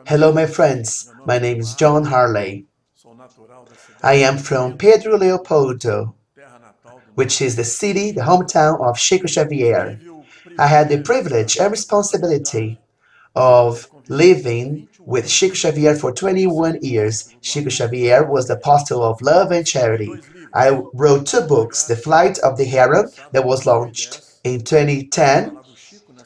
Hello, my friends. My name is Jhon Harley. I am from Pedro Leopoldo, which is the city, the hometown of Chico Xavier. I had the privilege and responsibility of living with Chico Xavier for 21 years. Chico Xavier was the apostle of love and charity. I wrote two books, The Flight of the Heron, that was launched in 2010,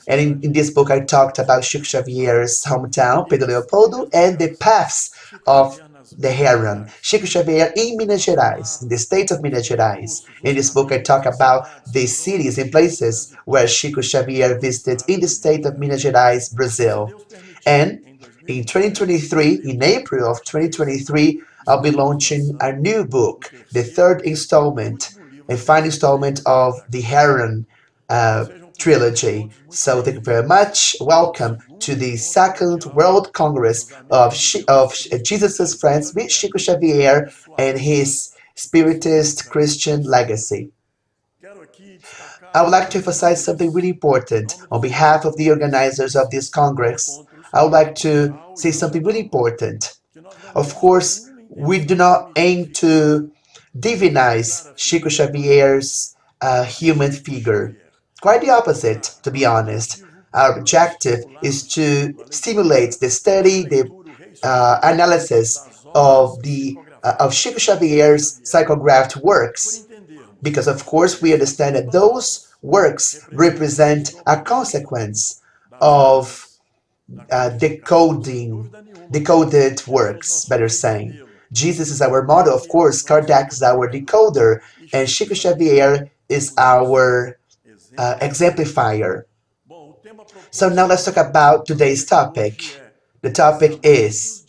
and in this book, I talked about Chico Xavier's hometown, Pedro Leopoldo, and the paths of the heron. Chico Xavier in Minas Gerais, in the state of Minas Gerais. In this book, I talk about the cities and places where Chico Xavier visited in the state of Minas Gerais, Brazil. And in 2023, in April of 2023, I'll be launching a new book, the third installment, a final installment of the Heron trilogy. So thank you very much. Welcome to the Second World Congress of Jesus' Friends with Chico Xavier and his Spiritist Christian legacy. I would like to emphasize something really important on behalf of the organizers of this Congress. I would like to say something really important. Of course, we do not aim to divinize Chico Xavier's human figure. Quite the opposite, to be honest. Our objective is to stimulate the study, the analysis of Chico Xavier's psychographed works, because of course we understand that those works represent a consequence of decoded works, better saying. Jesus is our model, of course, Kardec is our decoder, and Chico Xavier is our exemplifier. So now let's talk about today's topic. The topic is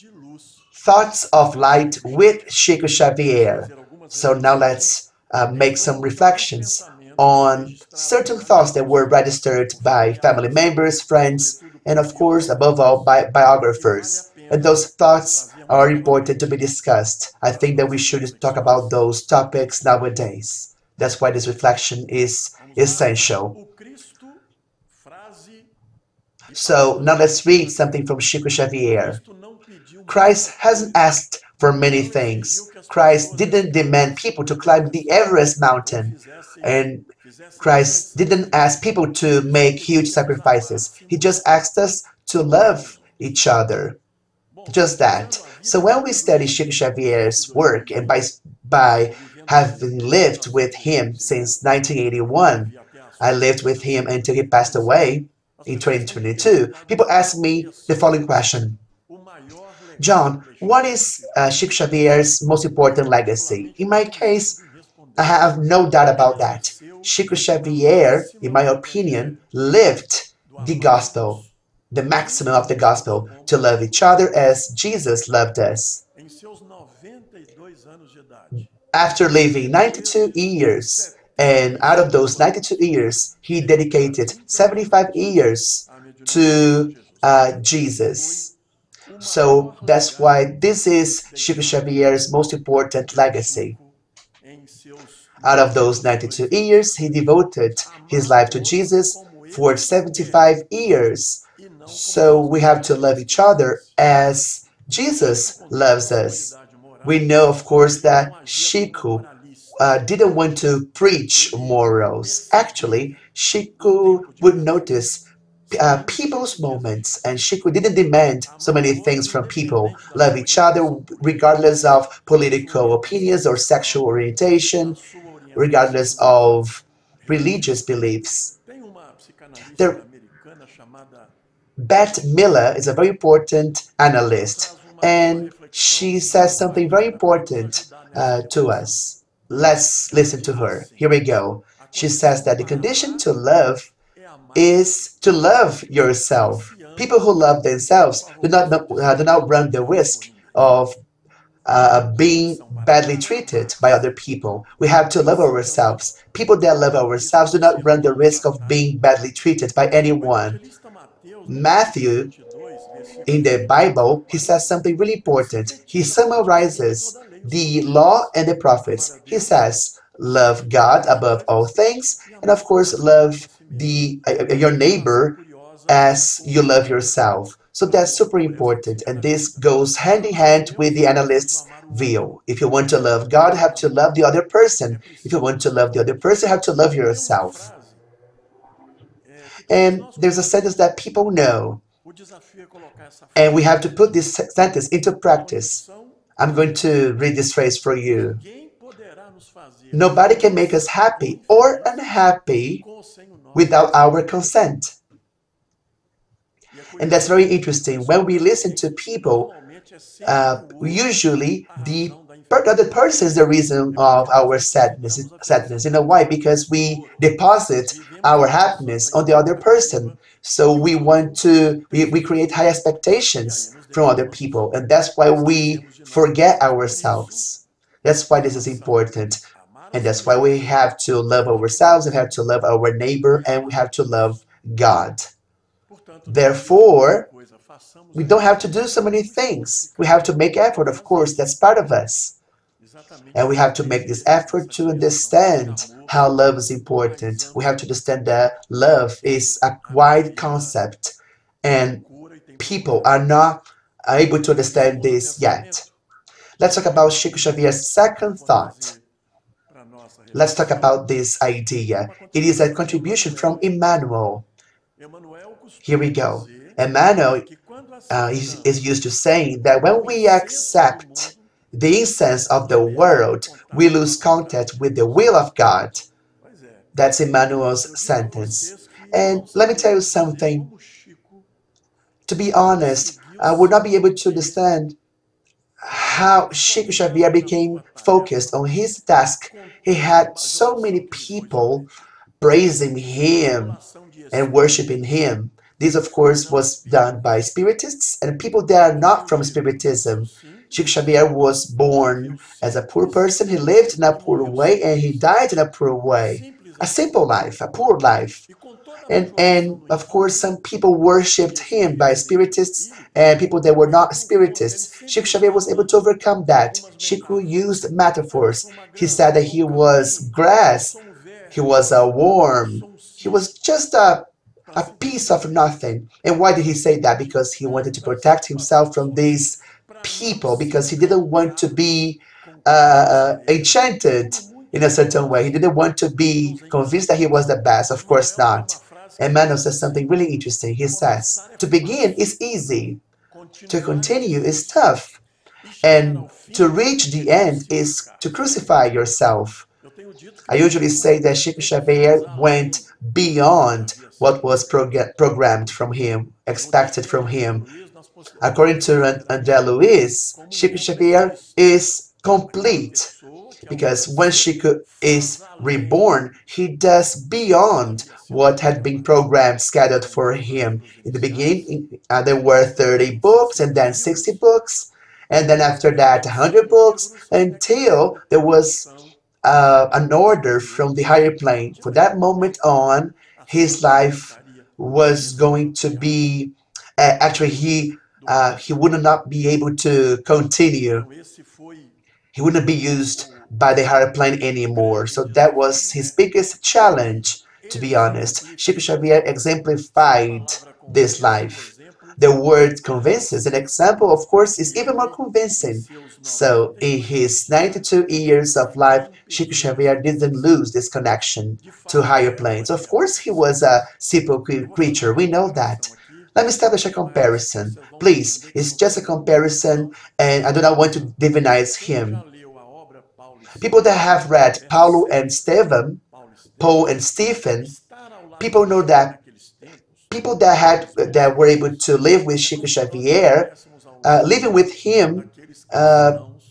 Thoughts of Light with Chico Xavier. So now let's make some reflections on certain thoughts that were registered by family members, friends, and of course, above all, by biographers. And those thoughts are important to be discussed. I think that we should talk about those topics nowadays. That's why this reflection is essential. So now let's read something from Chico Xavier. Christ hasn't asked for many things. Christ didn't demand people to climb the Everest mountain. And Christ didn't ask people to make huge sacrifices. He just asked us to love each other. Just that. So when we study Chico Xavier's work, and by having lived with him since 1981, I lived with him until he passed away in 2022, people ask me the following question. John, what is Chico Xavier's most important legacy? In my case, I have no doubt about that. Chico Xavier, in my opinion, lived the gospel, the maximum of the gospel, to love each other as Jesus loved us. After living 92 years, and out of those 92 years, he dedicated 75 years to Jesus. So that's why this is Chico Xavier's most important legacy. Out of those 92 years, he devoted his life to Jesus for 75 years. So we have to love each other as Jesus loves us. We know, of course, that Chico didn't want to preach morals. Actually, Chico would notice people's moments, and Chico didn't demand so many things from people. Love each other regardless of political opinions or sexual orientation, regardless of religious beliefs. There, Bette Miller is a very important analyst, and she says something very important to us. Let's listen to her. Here we go. She says that the condition to love is to love yourself. People who love themselves do not run the risk of being badly treated by other people. We have to love ourselves. People that love ourselves do not run the risk of being badly treated by anyone. Matthew, in the Bible, he says something really important. He summarizes the law and the prophets. He says, love God above all things, and of course, love your neighbor as you love yourself. So that's super important, and this goes hand in hand with the analyst's view. If you want to love God, you have to love the other person. If you want to love the other person, you have to love yourself. And there's a sentence that people know, and we have to put this sentence into practice. I'm going to read this phrase for you. Nobody can make us happy or unhappy without our consent. And that's very interesting. When we listen to people, usually the other person is the reason of our sadness. Sadness, you know why? Because we deposit our happiness on the other person. So we create high expectations from other people, and that's why we forget ourselves. That's why this is important, and that's why we have to love ourselves, and have to love our neighbor, and we have to love God. Therefore, we don't have to do so many things. We have to make effort, of course, that's part of us. And we have to make this effort to understand how love is important. We have to understand that love is a wide concept, and people are not able to understand this yet. Let's talk about Chico Xavier's second thought. Let's talk about this idea. It is a contribution from Emmanuel. Here we go. Emmanuel is used to saying that when we accept the incense of the world, we lose contact with the will of God. That's Emmanuel's sentence. And let me tell you something. To be honest, I would not be able to understand how Chico Xavier became focused on his task. He had so many people praising him and worshiping him. This, of course, was done by Spiritists and people that are not from Spiritism. Chico Xavier was born as a poor person. He lived in a poor way and he died in a poor way. A simple life, a poor life. And of course, some people worshipped him by Spiritists and people that were not Spiritists. Chico Xavier was able to overcome that. Chico used metaphors. He said that he was grass, he was a worm, he was just a piece of nothing. And why did he say that? Because he wanted to protect himself from these people, because he didn't want to be enchanted in a certain way. He didn't want to be convinced that he was the best. Of course not. Emmanuel says something really interesting. He says, to begin is easy, to continue is tough, and to reach the end is to crucify yourself. I usually say that Chico Xavier went beyond what was programmed from him, expected from him. According to André Luiz, Chico Xavier is complete because when Chico is reborn, he does beyond what had been programmed, scheduled for him. In the beginning, there were 30 books, and then 60 books, and then after that, 100 books, until there was an order from the higher plane. From that moment on, his life was going to be actually he would not be able to continue. He wouldn't be used by the higher plane anymore. So that was his biggest challenge, to be honest. Chico Xavier exemplified this life. The word convinces. An example, of course, is even more convincing. So, in his 92 years of life, Chico Xavier didn't lose this connection to higher planes. Of course, he was a simple creature. We know that. Let me establish a comparison. Please, it's just a comparison, and I do not want to divinize him. People that have read Paulo and Stephen, Paul and Stephen, people know that people that were able to live with Chico Xavier, living with him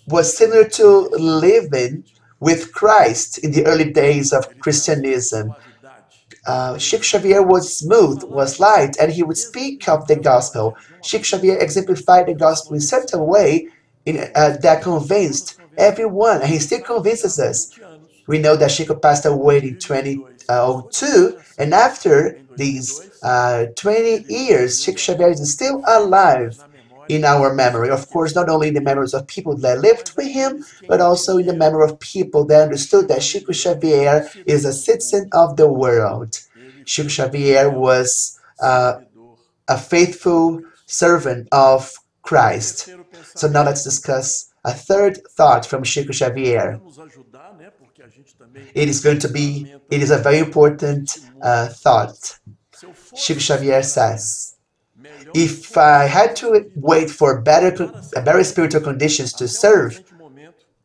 was similar to living with Christ in the early days of Christianism. Chico Xavier was smooth, was light, and he would speak of the gospel. Chico Xavier exemplified the gospel in such a way that convinced everyone, and he still convinces us. We know that Chico passed away in 2002, and after these 20 years, Chico Xavier is still alive in our memory. Of course, not only in the memories of people that lived with him, but also in the memory of people that understood that Chico Xavier is a citizen of the world. Chico Xavier was a faithful servant of Christ. So now let's discuss a third thought from Chico Xavier. It is a very important thought. Chico Xavier says, if I had to wait for better spiritual conditions to serve,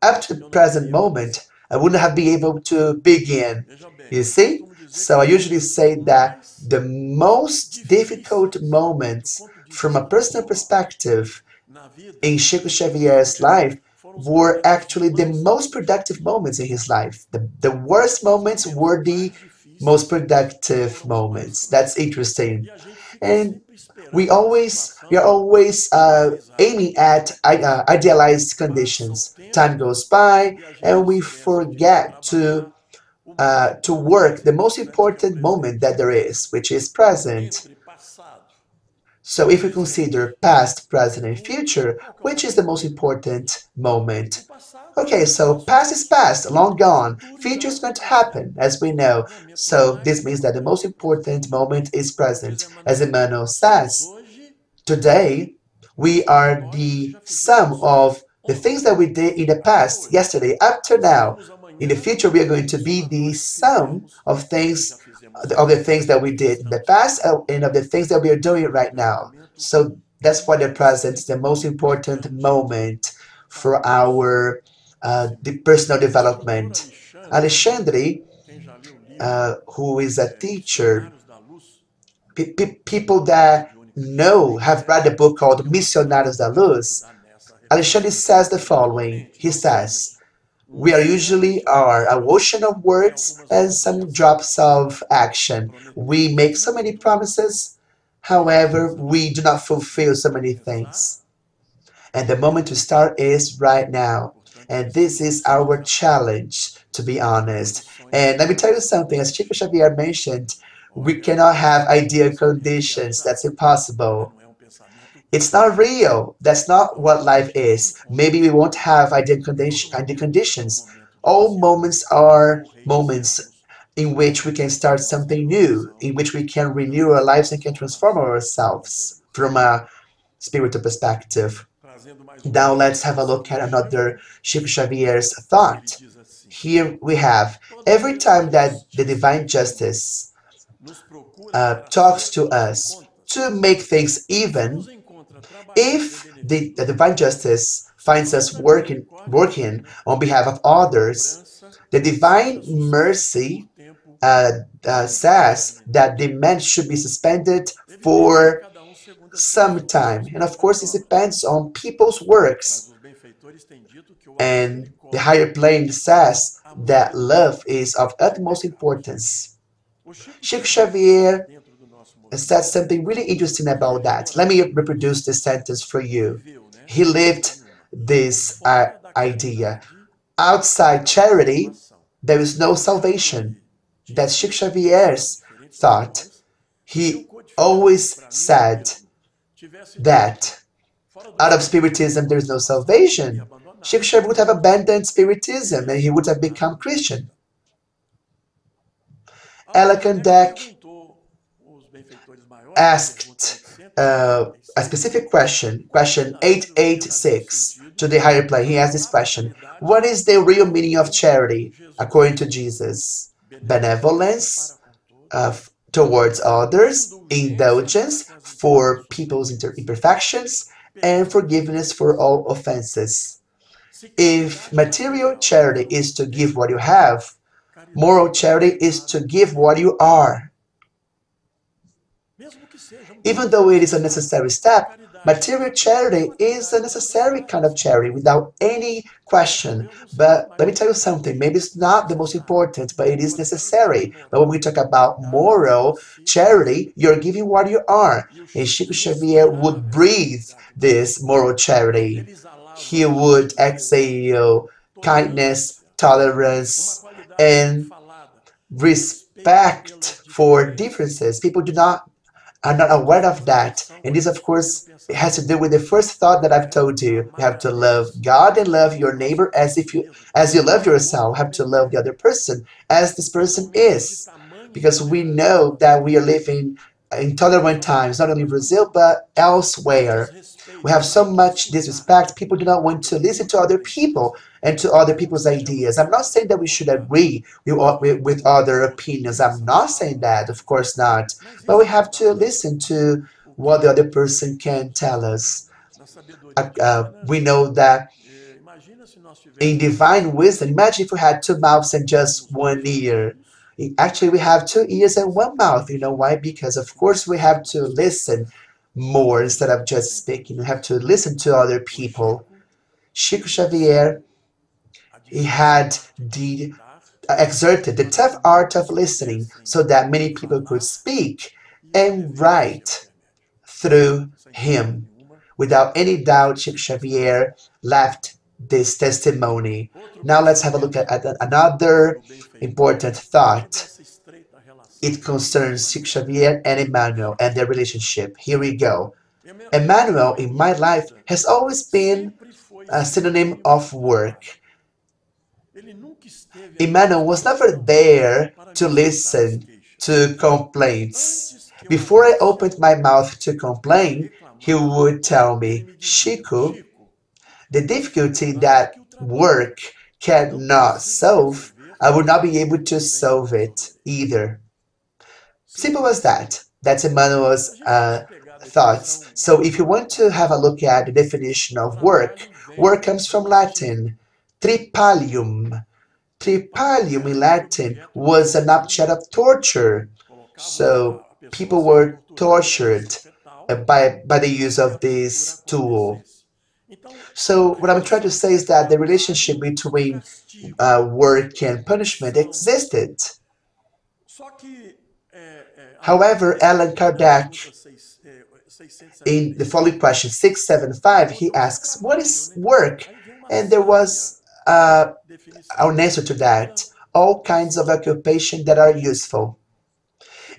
up to the present moment, I wouldn't have been able to begin. You see? So I usually say that the most difficult moments from a personal perspective in Chico Xavier's life were actually the most productive moments in his life. The worst moments were the most productive moments. That's interesting. And we are always aiming at idealized conditions. Time goes by, and we forget to work the most important moment that there is, which is present. So if we consider past, present, and future, which is the most important moment? Okay, so past is past, long gone. Future is going to happen, as we know. So this means that the most important moment is present. As Emmanuel says, today we are the sum of the things that we did in the past, yesterday, up to now. In the future, we are going to be the sum of the things that we did in the past and of the things that we are doing right now. So that's why the present is the most important moment for our the personal development. Alexandre, who is a teacher, people that know have read a book called Missionários da Luz. Alexandre says the following. He says, we are usually an ocean of words and some drops of action. We make so many promises, however, we do not fulfill so many things. And the moment to start is right now. And this is our challenge, to be honest. And let me tell you something, as Chico Xavier mentioned, we cannot have ideal conditions. That's impossible. It's not real. That's not what life is. Maybe we won't have ideal conditions. All moments are moments in which we can start something new, in which we can renew our lives and can transform ourselves from a spiritual perspective. Now let's have a look at another Chico Xavier's thought. Here we have, every time that the divine justice talks to us to make things even, if the divine justice finds us working on behalf of others, the divine mercy says that the man should be suspended for some time. And of course, it depends on people's works. And the higher plane says that love is of utmost importance. Chico Xavier said something really interesting about that. Let me reproduce this sentence for you. He lived this idea. Outside charity, there is no salvation. That's Chico Xavier's thought. He always said that out of Spiritism there is no salvation. Chico Xavier would have abandoned Spiritism and he would have become Christian. Allan Kardec asked a specific question, question 886, to the higher plane. He asked this question: what is the real meaning of charity according to Jesus? Benevolence towards others, indulgence for people's imperfections, and forgiveness for all offenses. If material charity is to give what you have, moral charity is to give what you are. Even though it is a necessary step, material charity is a necessary kind of charity without any question. But let me tell you something, maybe it's not the most important, but it is necessary. But when we talk about moral charity, you're giving what you are. And Chico Xavier would breathe this moral charity. He would exhale kindness, tolerance, and respect for differences. People are not aware of that. And this, of course, has to do with the first thought that I've told you. You have to love God and love your neighbor as you love yourself. You have to love the other person as this person is. Because we know that we are living intolerant times, not only in Brazil but elsewhere. We have so much disrespect. People do not want to listen to other people and to other people's ideas. I'm not saying that we should agree with other opinions. I'm not saying that, of course not. But we have to listen to what the other person can tell us. We know that in divine wisdom, imagine if we had two mouths and just one ear. Actually, we have two ears and one mouth. You know why? Because, of course, we have to listen more instead of just speaking. We have to listen to other people. Chico Xavier, he had the exerted the tough art of listening so that many people could speak and write through him. Without any doubt, Chico Xavier left this testimony. Now let's have a look at another important thought. It concerns Chico Xavier and Emmanuel and their relationship. Here we go. Emmanuel in my life has always been a synonym of work. Emmanuel was never there to listen to complaints. Before I opened my mouth to complain, he would tell me, Chico, the difficulty that work cannot solve, I would not be able to solve it either. Simple as that. That's Emmanuel's thoughts. So if you want to have a look at the definition of work, work comes from Latin, tripalium. Tripalium in Latin was an object of torture. So people were tortured by the use of this tool. So what I'm trying to say is that the relationship between work and punishment existed. However, Allan Kardec, in the following question 675, he asks, what is work? And there was an answer to that. All kinds of occupation that are useful.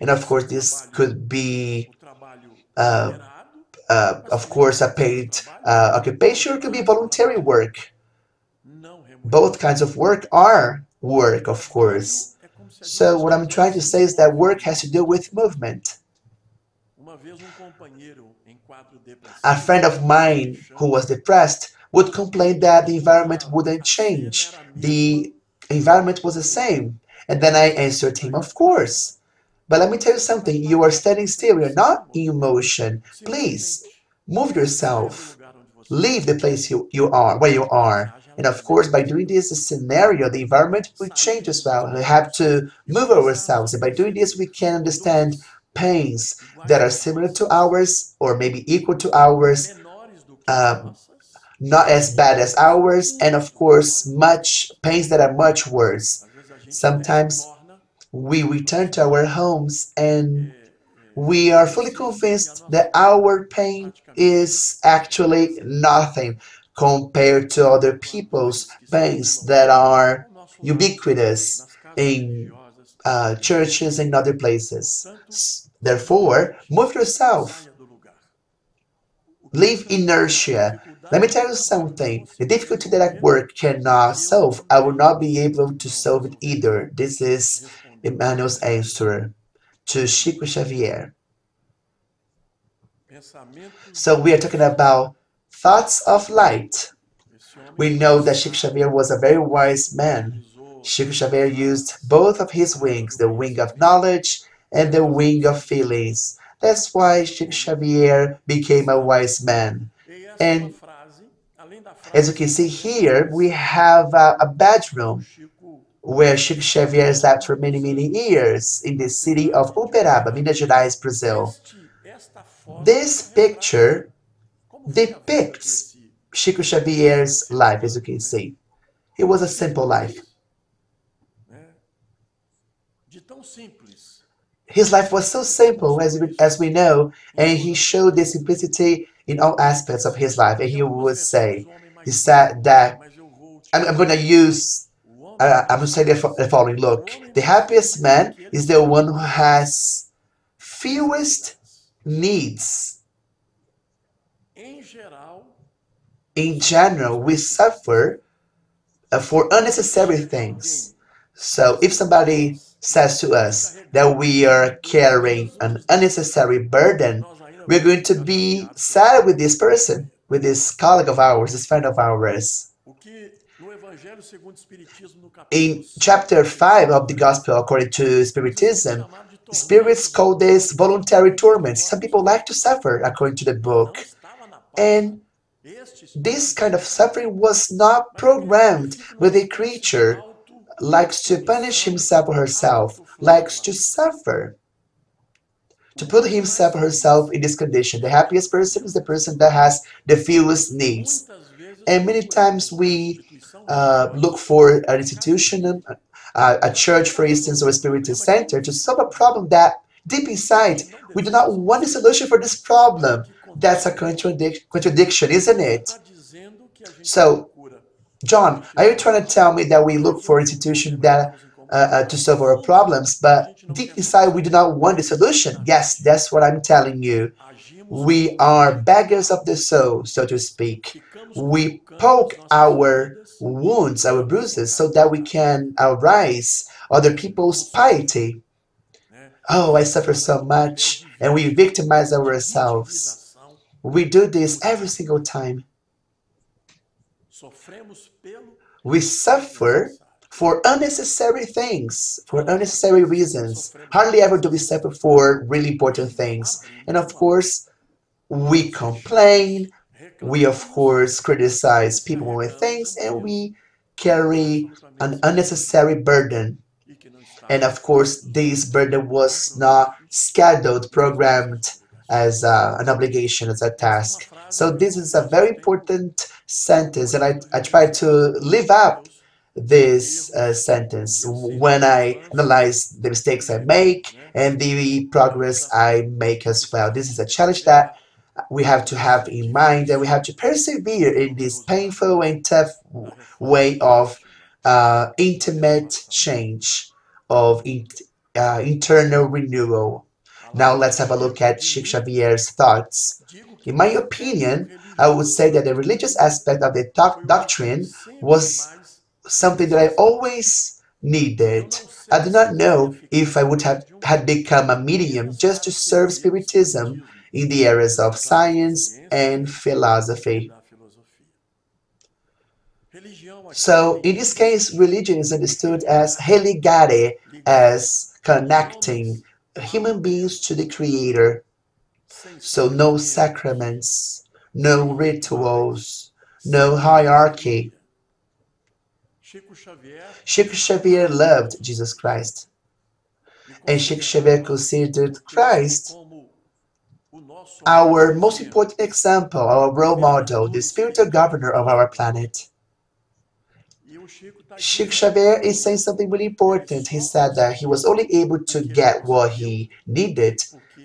And of course, this could be, of course, a paid occupation, or it could be voluntary work. Both kinds of work are work, of course. So what I'm trying to say is that work has to do with movement. A friend of mine who was depressed would complain that the environment wouldn't change. The environment was the same. And then I answered him, of course. But let me tell you something. You are standing still. You're not in motion. Please, move yourself. Leave the place you are, where you are. And of course, by doing this scenario, the environment will change as well. We have to move ourselves. And by doing this, we can understand pains that are similar to ours or maybe equal to ours, not as bad as ours, and of course, much pains that are much worse. Sometimes we return to our homes and we are fully convinced that our pain is actually nothing compared to other people's pains that are ubiquitous in churches and other places. Therefore, move yourself. Leave inertia. Let me tell you something. The difficulty that at work cannot solve, I will not be able to solve it either. This is Emmanuel's answer to Chico Xavier. So we are talking about thoughts of light. We know that Chico Xavier was a very wise man. Chico Xavier used both of his wings, the wing of knowledge and the wing of feelings. That's why Chico Xavier became a wise man. And as you can see here, we have a bedroom where Chico Xavier slept for many, many years in the city of Uberaba, Minas Gerais, Brazil. This picture depicts Chico Xavier's life, as you can see. It was a simple life. His life was so simple, as we know, and he showed the simplicity in all aspects of his life. And he said that, I'm going to use, I'm going to say the following, look, the happiest man is the one who has fewest needs. In general, we suffer for unnecessary things. So if somebody says to us that we are carrying an unnecessary burden, we're going to be sad with this person, with this colleague of ours, this friend of ours. In chapter 5 of the Gospel according to Spiritism, spirits call this voluntary torment. Some people like to suffer according to the book. And this kind of suffering was not programmed with a creature likes to punish himself or herself, likes to suffer, to put himself or herself in this condition. The happiest person is the person that has the fewest needs. And many times we look for an institution, a church, for instance, or a spiritual center to solve a problem that deep inside we do not want a solution for this problem. That's a contradiction, isn't it? So John, are you trying to tell me that we look for institutions that to solve our problems, but deep inside we do not want the solution? Yes, that's what I'm telling you. We are beggars of the soul, so to speak. We poke our wounds, our bruises, so that we can arouse other people's piety. Oh, I suffer so much, and we victimize ourselves. We do this every single time. We suffer for unnecessary things, for unnecessary reasons. Hardly ever do we suffer for really important things. And of course, we complain, we of course criticize people with things, and we carry an unnecessary burden. And of course, this burden was not scheduled, programmed as an obligation, as a task. So this is a very important sentence, and I try to live up this sentence when I analyze the mistakes I make and the progress I make as well. This is a challenge that we have to have in mind, and we have to persevere in this painful and tough way of intimate change, of internal renewal. Now let's have a look at Chico Xavier's thoughts. In my opinion, I would say that the religious aspect of the doctrine was something that I always needed. I do not know if I would have had become a medium just to serve Spiritism in the areas of science and philosophy. So in this case, religion is understood as religare, as connecting human beings to the Creator. So no sacraments, no rituals, no hierarchy. Chico Xavier loved Jesus Christ, and Chico Xavier considered Christ our most important example, our role model, the spiritual governor of our planet. Chico Xavier is saying something really important. He said that he was only able to get what he needed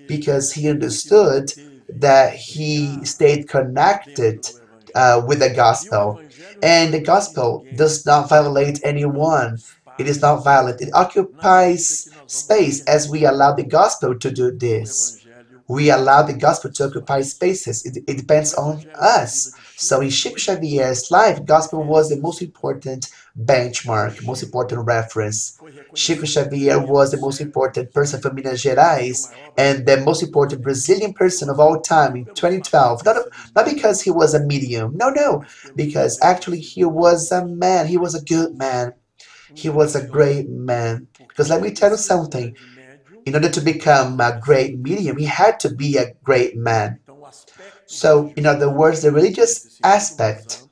because he understood that he stayed connected with the gospel. And the gospel does not violate anyone. It is not violent. It occupies space as we allow the gospel to do this. We allow the gospel to occupy spaces. It depends on us. So in Chico Xavier's life, gospel was the most important benchmark, most important reference. Chico Xavier was the most important person from Minas Gerais and the most important Brazilian person of all time in 2012. Not because he was a medium, no, because actually he was a man, he was a good man, he was a great man. Because let me tell you something, in order to become a great medium, he had to be a great man. So, in other words, the religious aspect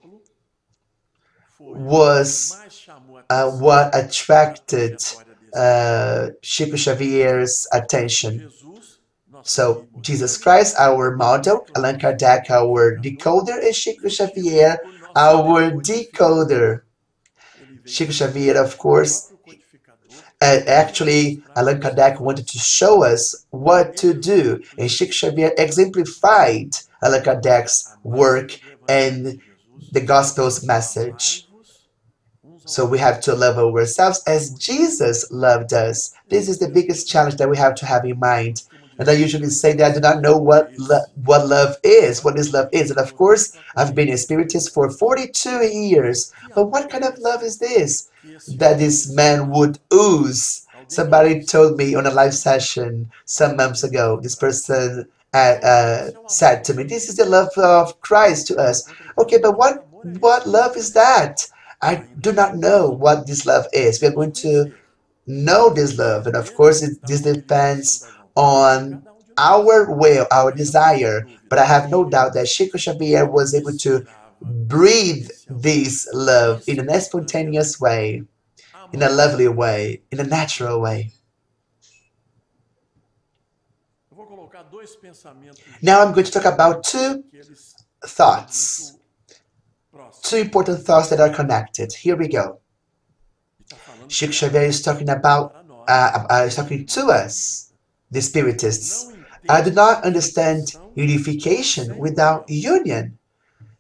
was what attracted Chico Xavier's attention. So, Jesus Christ, our model, Allan Kardec, our decoder, and Chico Xavier, our decoder. Chico Xavier, of course, actually, Allan Kardec wanted to show us what to do, and Chico Xavier exemplified Allan Kardec's work and the gospel's message. So we have to love ourselves as Jesus loved us. This is the biggest challenge that we have to have in mind. And I usually say that I do not know what love is, what this love is. And of course, I've been a spiritist for 42 years. But what kind of love is this that this man would ooze? Somebody told me on a live session some months ago. This person said to me, "This is the love of Christ to us." Okay, but what love is that? I do not know what this love is. We are going to know this love. And of course, this depends on our will, our desire. But I have no doubt that Chico Xavier was able to breathe this love in a spontaneous way, in a lovely way, in a natural way. Now I'm going to talk about thoughts, two important thoughts that are connected. Here we go. Chico Xavier is talking about, is talking to us, the Spiritists. I do not understand unification without union.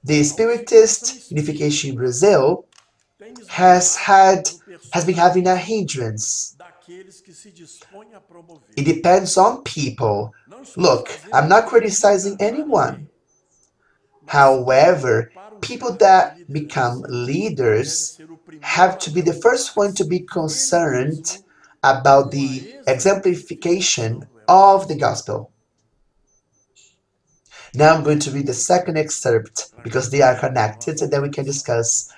The Spiritist unification in Brazil has been having a hindrance. It depends on people. Look, I'm not criticizing anyone. However, people that become leaders have to be the first one to be concerned about the exemplification of the gospel. Now I'm going to read the second excerpt because they are connected and then we can discuss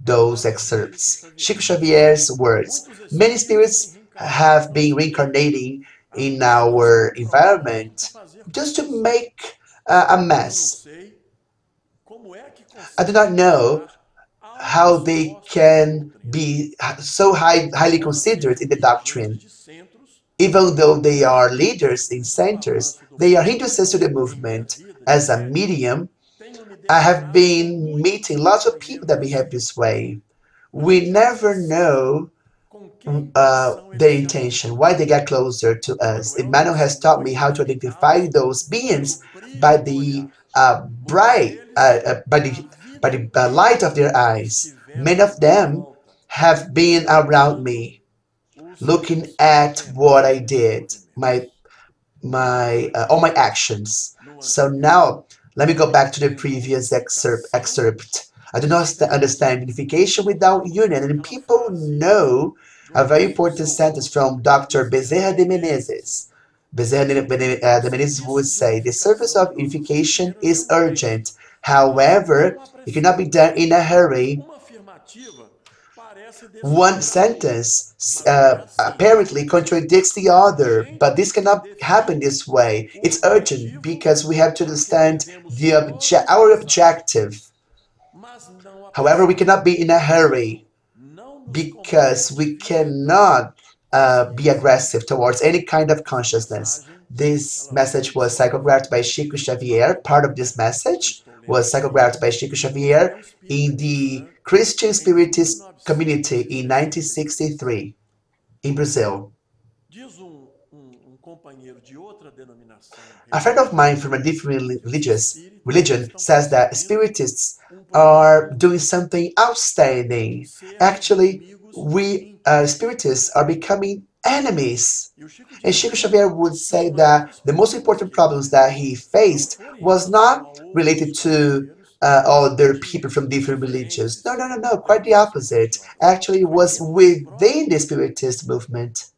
those excerpts. Chico Xavier's words. Many spirits have been reincarnating in our environment just to make a mess. I do not know how they can be so highly considered in the doctrine. Even though they are leaders in centers, they are hindrances to the movement. As a medium, I have been meeting lots of people that behave this way. We never know their intention, why they get closer to us. Emmanuel has taught me how to identify those beings by the bright, by the light of their eyes. Many of them have been around me, looking at what I did, my all my actions. So now let me go back to the previous excerpt. I do not understand unification without union, and people know a very important sentence from Dr. Bezerra de Menezes. Bezerra de Menezes would say, the service of unification is urgent. However, it cannot be done in a hurry. One sentence apparently contradicts the other, but this cannot happen this way. It's urgent because we have to understand our objective. However, we cannot be in a hurry because we cannot be aggressive towards any kind of consciousness. This message was psychographed by Chico Xavier. Part of this message was psychographed by Chico Xavier in the Christian Spiritist community in 1963 in Brazil. A friend of mine from a different religion says that Spiritists are doing something outstanding. Actually, we Spiritists are becoming enemies. And Chico Xavier would say that the most important problems that he faced was not related to other people from different religions. No, no, no, no, quite the opposite. Actually, it was within the Spiritist movement.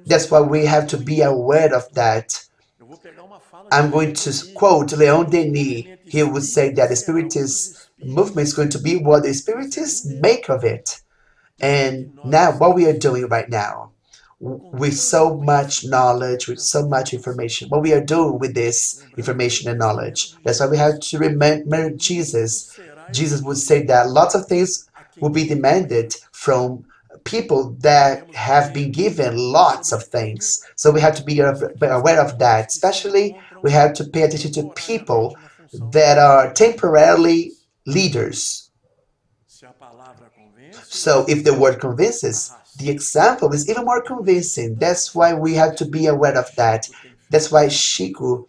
That's why we have to be aware of that. I'm going to quote Leon Denis. He would say that the Spiritist movement is going to be what the Spiritists make of it. And now, what we are doing right now, with so much knowledge, with so much information, what we are doing with this information and knowledge. That's why we have to remember Jesus. Jesus would say that lots of things will be demanded from people that have been given lots of things. So we have to be aware of that. Especially, we have to pay attention to people that are temporarily leaders. So if the word convinces, the example is even more convincing. That's why we have to be aware of that. That's why Chico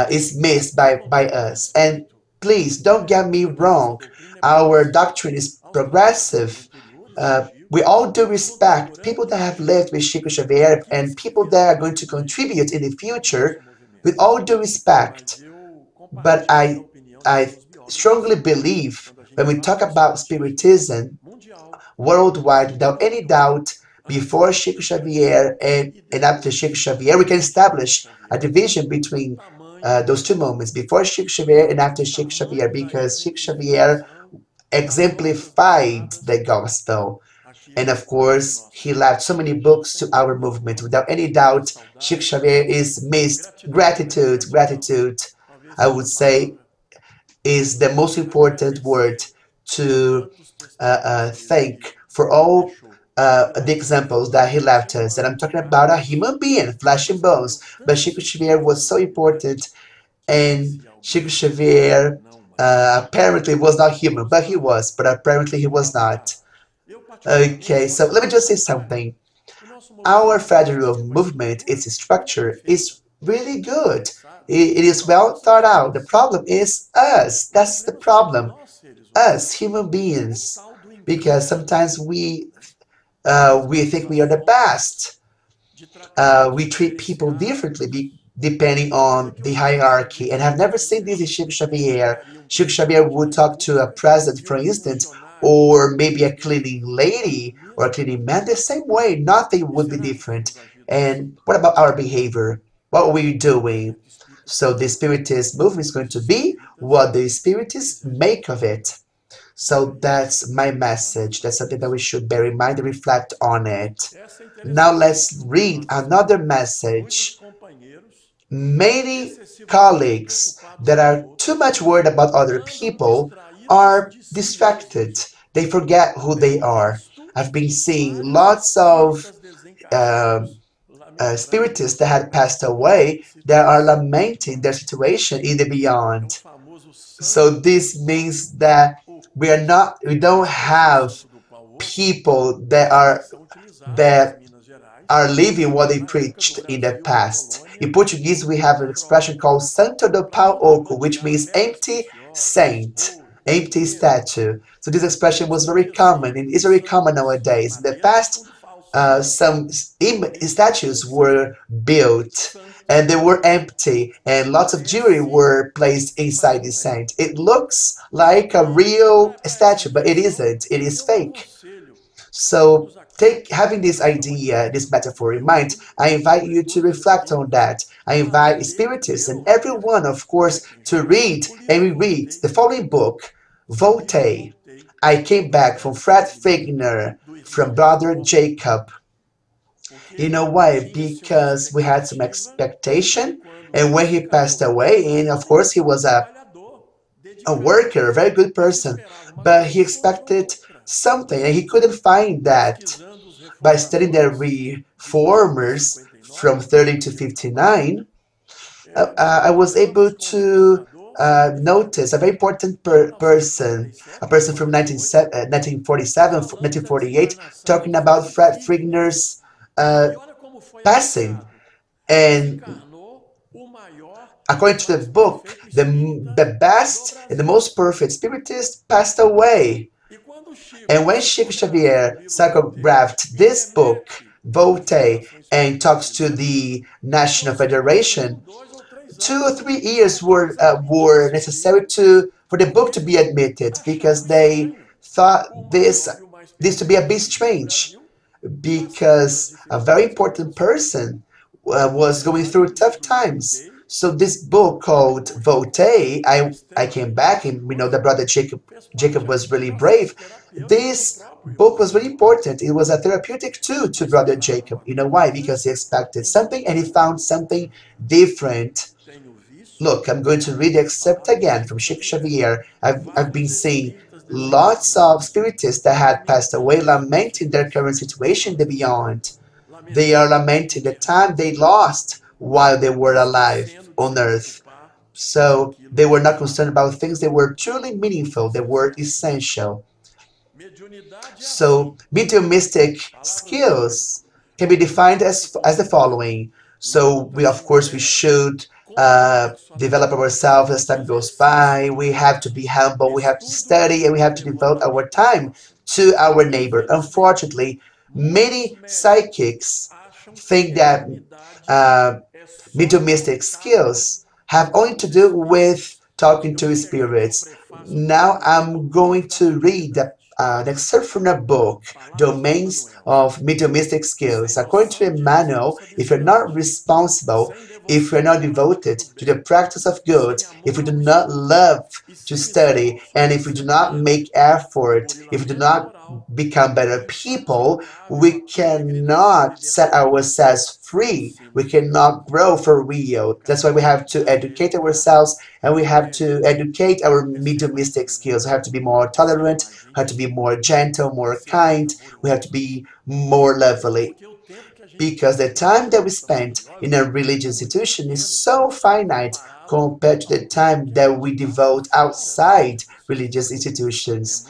is missed by us. And please don't get me wrong. Our doctrine is progressive. with all due respect, people that have lived with Chico Xavier and people that are going to contribute in the future, with all due respect, but I strongly believe when we talk about Spiritism worldwide, without any doubt, before Chico Xavier and after Chico Xavier, we can establish a division between those two moments, before Chico Xavier and after Chico Xavier, because Chico Xavier exemplified the gospel. And of course, he left so many books to our movement. Without any doubt, Chico Xavier is missed. Gratitude, gratitude, I would say, is the most important word to thank for all the examples that he left us. And I'm talking about a human being, flesh and bones. But Chico Xavier was so important, and Chico Xavier apparently was not human, but he was, but apparently he was not. Okay, so let me just say something. Our federal movement, its structure, is really good. It is well thought out. The problem is us. That's the problem. Us, human beings. Because sometimes we think we are the best. We treat people differently depending on the hierarchy. And I've never seen this in Chico Xavier. Chico Xavier would talk to a president, for instance, or maybe a cleaning lady or a cleaning man the same way. Nothing would be different. And what about our behavior? What are we doing? So the Spiritist movement is going to be what the Spiritists make of it. So that's my message. That's something that we should bear in mind and reflect on it. Now let's read another message. Many colleagues that are too much worried about other people are distracted. They forget who they are. I've been seeing lots of uh, spiritists that had passed away that are lamenting their situation in the beyond. So this means that we don't have people that are living what they preached in the past. In Portuguese, we have an expression called Santo do Pau Oco, which means empty saint, empty statue. So this expression was very common and is very common nowadays. In the past, some statues were built and they were empty and lots of jewelry were placed inside the saint. It looks like a real statue, but it isn't. It is fake. So having this idea, this metaphor in mind, I invite you to reflect on that. I invite spiritists and everyone, of course, to read and reread the following book, Voluntary. I came back from Fred Figner, from Brother Jacob. You know why? Because we had some expectation, and when he passed away, and of course he was a worker, a very good person, but he expected something, and he couldn't find that. By studying the reformers from 30 to 59, I was able to notice a very important person, a person from 1947, 1948, talking about Fred Frigner's passing. And according to the book, the best and the most perfect spiritist passed away. And when Chico Xavier psychographed this book, Volte, and talks to the National Federation, 2 or 3 years were necessary for the book to be admitted because they thought this to be a bit strange because a very important person was going through tough times. So this book called Vote, I came back and we know that Brother Jacob was really brave. This book was really important. It was a therapeutic tool to Brother Jacob. You know why? Because he expected something and he found something different. Look, I'm going to read the excerpt again from Chico Xavier. I've been seeing lots of spiritists that had passed away lamenting their current situation in the beyond. They are lamenting the time they lost while they were alive on earth. So they were not concerned about things that were truly meaningful, that were essential. So mediumistic skills can be defined as the following. So of course we should develop ourselves as time goes by. We have to be humble, we have to study, and we have to devote our time to our neighbor. Unfortunately, many psychics think that uh, mediumistic skills have only to do with talking to spirits. Now I'm going to read the excerpt from a book, Domains of Mediumistic Skills. According to a manual, if you're not responsible, if you're not devoted to the practice of good, if we do not love to study, and if we do not make effort, if we do not become better people, we cannot set ourselves free. We cannot grow for real. That's why we have to educate ourselves and we have to educate our mediumistic skills. We have to be more tolerant, we have to be more gentle, more kind, we have to be more lovely. Because the time that we spend in a religious institution is so finite compared to the time that we devote outside religious institutions.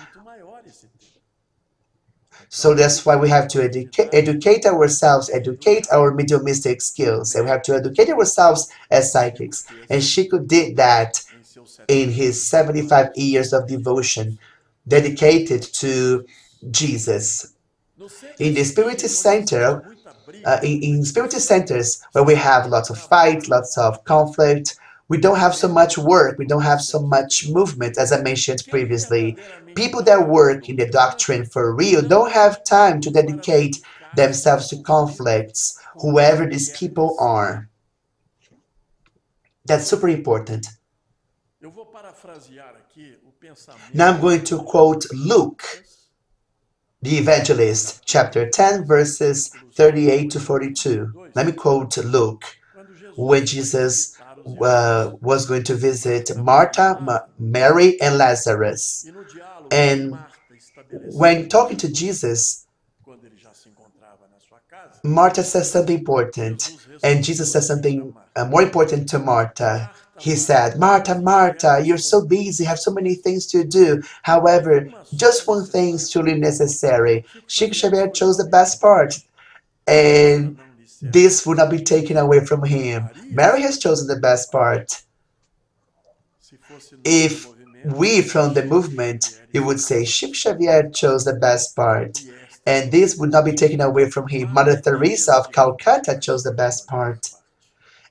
So that's why we have to educate ourselves, educate our mediumistic skills, and we have to educate ourselves as psychics. And Chico did that in his 75 years of devotion dedicated to Jesus. In the Spirit Center, in spirit centers where we have lots of fight, lots of conflict, we don't have so much work, we don't have so much movement, as I mentioned previously. People that work in the doctrine for real don't have time to dedicate themselves to conflicts, whoever these people are. That's super important. Now I'm going to quote Luke, the Evangelist, chapter 10, verses 38 to 42. Let me quote Luke. When Jesus was going to visit Martha, Mary, and Lazarus. And when talking to Jesus, Martha says something important, and Jesus says something more important to Martha. He said, Martha, Martha, you're so busy, have so many things to do. However, just one thing is truly necessary. Chico Xavier chose the best part, and this would not be taken away from him. Mary has chosen the best part. If we from the movement, he would say Chico Xavier chose the best part. And this would not be taken away from him. Mother Teresa of Calcutta chose the best part.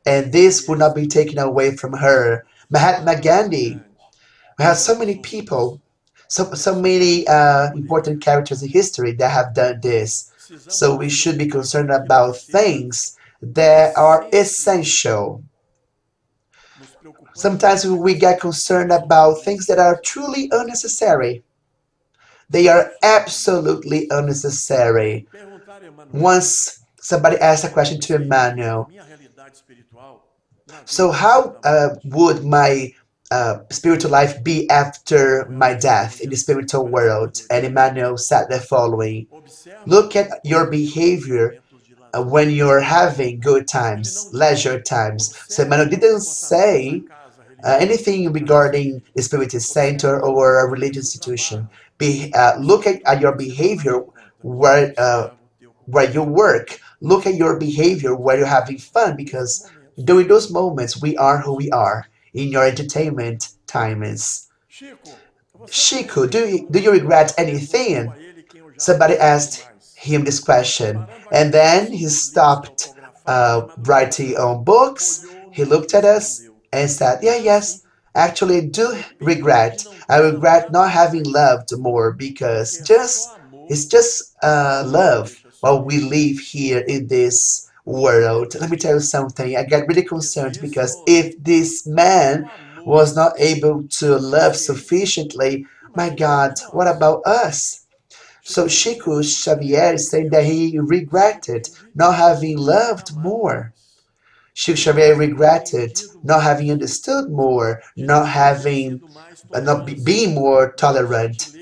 And this would not be taken away from her. Mahatma Gandhi. We have so many people, so many important characters in history that have done this. So we should be concerned about things that are essential. Sometimes we get concerned about things that are truly unnecessary. They are absolutely unnecessary. Once somebody asked a question to Emmanuel, so how would my spiritual life be after my death in the spiritual world? And Emmanuel said the following: look at your behavior when you're having good times, leisure times. So Emmanuel didn't say anything regarding the spirit center or a religious institution. Look at your behavior where you work. Look at your behavior where you're having fun, because during those moments we are who we are in your entertainment times. Chico, do you regret anything? Somebody asked him this question, and then he stopped writing on books. He looked at us and said, yeah, yes, actually I do regret. I regret not having loved more, because it's just love while we live here in this world. Let me tell you something. I get really concerned, because if this man was not able to love sufficiently, my God, what about us? So Chico Xavier is saying that he regretted not having loved more. Chico Xavier regretted not having understood more, not having, being more tolerant,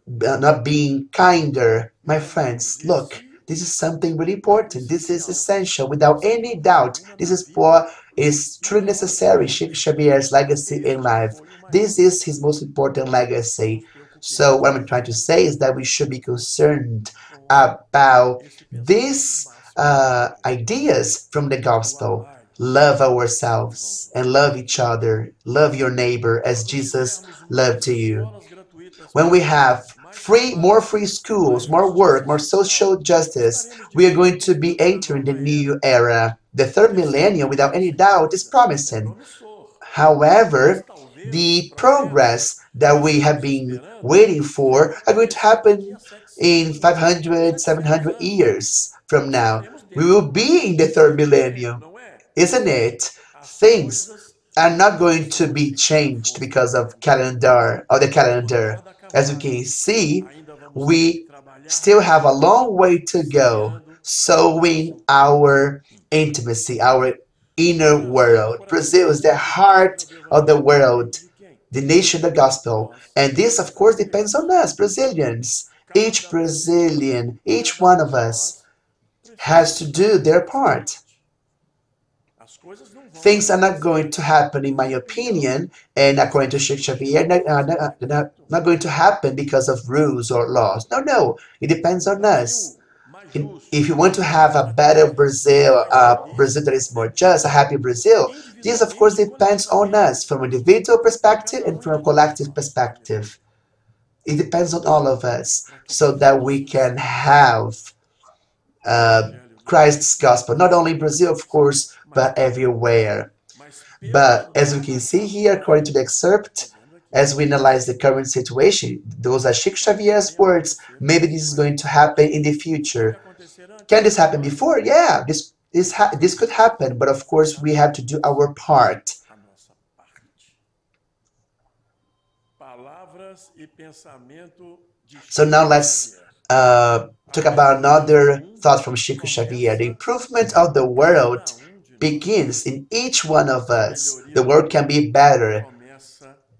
not being kinder. My friends, look, this is something really important. This is essential. Without any doubt, this is what is truly necessary. Chico Xavier's legacy in life. This is his most important legacy. So what I'm trying to say is that we should be concerned about these ideas from the gospel. Love ourselves and love each other. Love your neighbor as Jesus loved you. When we have more free schools, more work, more social justice. We are going to be entering the new era. The third millennium, without any doubt, is promising. However, the progress that we have been waiting for are going to happen in 500, 700 years from now. We will be in the third millennium, isn't it? Things are not going to be changed because of calendar or the calendar. As you can see, we still have a long way to go sowing our intimacy, our inner world. Brazil is the heart of the world, the nation, the gospel. And this, of course, depends on us, Brazilians. Each Brazilian, each one of us has to do their part. Things are not going to happen, in my opinion, and according to Chico Xavier, not going to happen because of rules or laws. No, no, it depends on us. If you want to have a better Brazil, a Brazil that is more just, a happy Brazil, this of course depends on us from an individual perspective and from a collective perspective. It depends on all of us so that we can have uh, Christ's gospel, not only in Brazil, of course, but everywhere. But as we can see here, according to the excerpt, as we analyze the current situation, those are Chico Xavier's words. Maybe this is going to happen in the future. Can this happen before? Yeah, this could happen, but of course we have to do our part. So now let's talk about another thought from Chico Xavier. The improvement of the world begins in each one of us. The world can be better.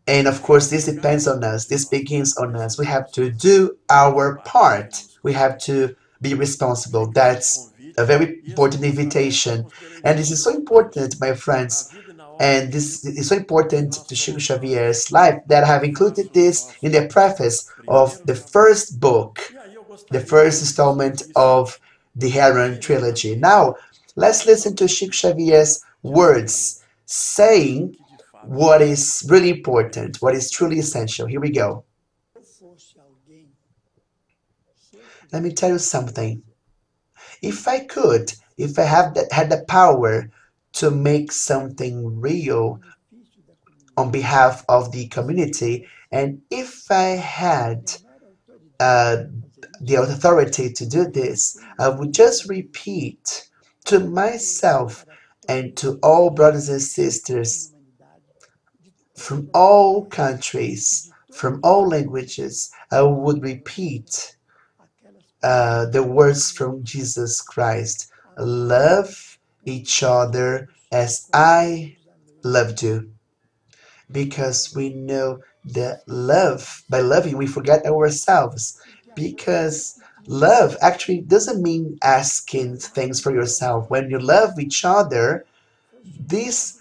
And of course, this depends on us. This begins on us. We have to do our part. We have to be responsible. That's a very important invitation. And this is so important, my friends. And this is so important to Chico Xavier's life that I have included this in the preface of the first book, the first installment of the Heron trilogy. Now, let's listen to Chico Xavier's words saying what is really important, what is truly essential. Here we go. Let me tell you something. If I could, if I had the power to make something real on behalf of the community, and if I had uh, the authority to do this, I would just repeat to myself and to all brothers and sisters from all countries, from all languages, I would repeat the words from Jesus Christ. Love each other as I loved you. Because we know that love, by loving, we forget ourselves. Because love actually doesn't mean asking things for yourself. When you love each other, this,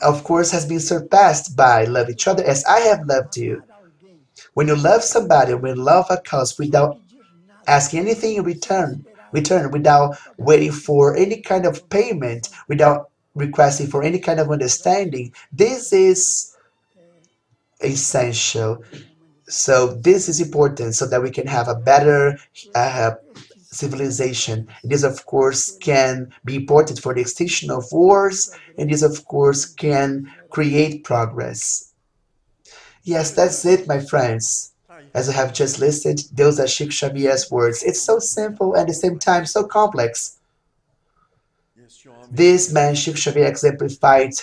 of course, has been surpassed by love each other as I have loved you. When you love somebody, when you love a cause without asking anything in return without waiting for any kind of payment, without requesting for any kind of understanding. This is essential. So this is important so that we can have a better uh, civilization. This, of course, can be important for the extinction of wars, and this, of course, can create progress. Yes, that's it, my friends. As I have just listed, those are Chico Xavier's words. It's so simple and at the same time so complex. This man, Chico Xavier, exemplified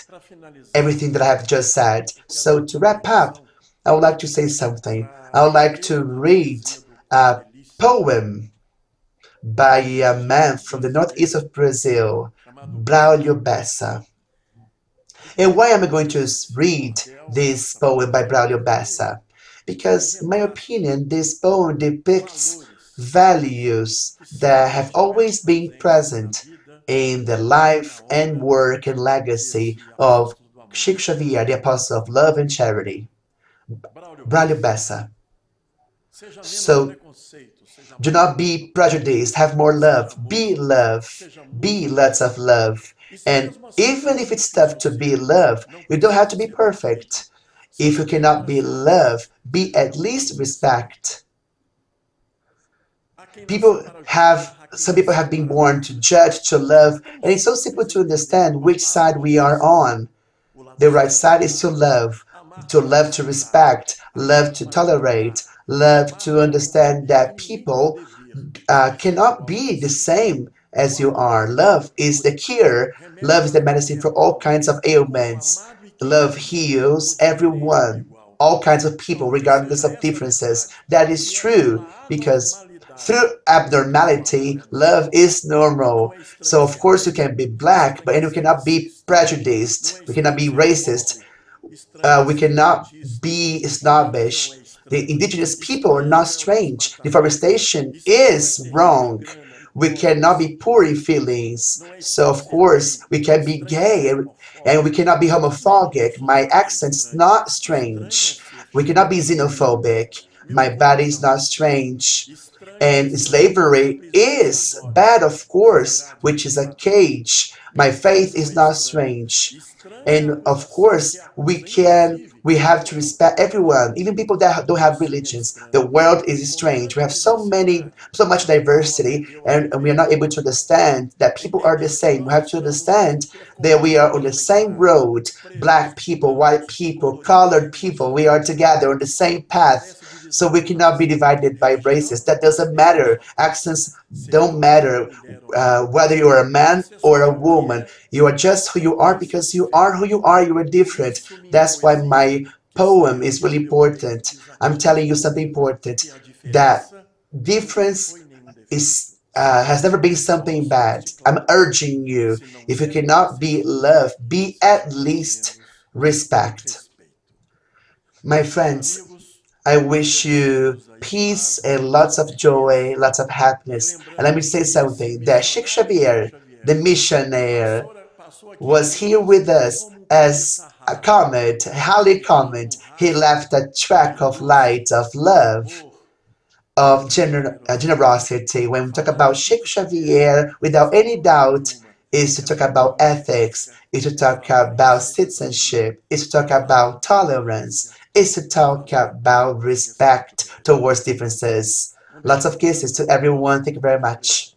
everything that I have just said. So to wrap up, I would like to say something. I would like to read a poem by a man from the northeast of Brazil, Braulio Bessa. And why am I going to read this poem by Braulio Bessa? Because, in my opinion, this poem depicts values that have always been present in the life and work and legacy of Chico Xavier, the apostle of love and charity. Braulio Bessa. So, do not be prejudiced, have more love, be lots of love. And even if it's tough to be love, you don't have to be perfect. If you cannot be love, be at least respect. some people have been born to judge, to love, and it's so simple to understand which side we are on. The right side is to love to respect, love to tolerate, love to understand that people cannot be the same as you are. Love is the cure. Love is the medicine for all kinds of ailments. Love heals everyone, all kinds of people, regardless of differences. That is true because through abnormality, love is normal. So of course you can be black, but you cannot be prejudiced. We cannot be racist. We cannot be snobbish. The indigenous people are not strange. Deforestation is wrong. We cannot be poor in feelings. So, of course, we can be gay and we cannot be homophobic. My accent's not strange. We cannot be xenophobic. My body is not strange. And slavery is bad, of course, which is a cage. My faith is not strange. And of course, we have to respect everyone, even people that don't have religions. The world is strange. We have so much diversity, and we are not able to understand that people are the same. We have to understand that we are on the same road. Black people, white people, colored people, we are together on the same path. So we cannot be divided by races. That doesn't matter. Accents don't matter. Whether you're a man or a woman, you are just who you are because you are who you are. You are different. That's why my poem is really important. I'm telling you something important. That difference is has never been something bad. I'm urging you. If you cannot be love, be at least respect. My friends, I wish you peace and lots of joy, lots of happiness. And let me say something that Chico Xavier, the missionary, was here with us as a comet, a Halley comet. He left a track of light, of love, of generosity. When we talk about Chico Xavier, without any doubt, is to talk about ethics, is to talk about citizenship, is to talk about tolerance, is to talk about respect towards differences. Lots of kisses to everyone. Thank you very much.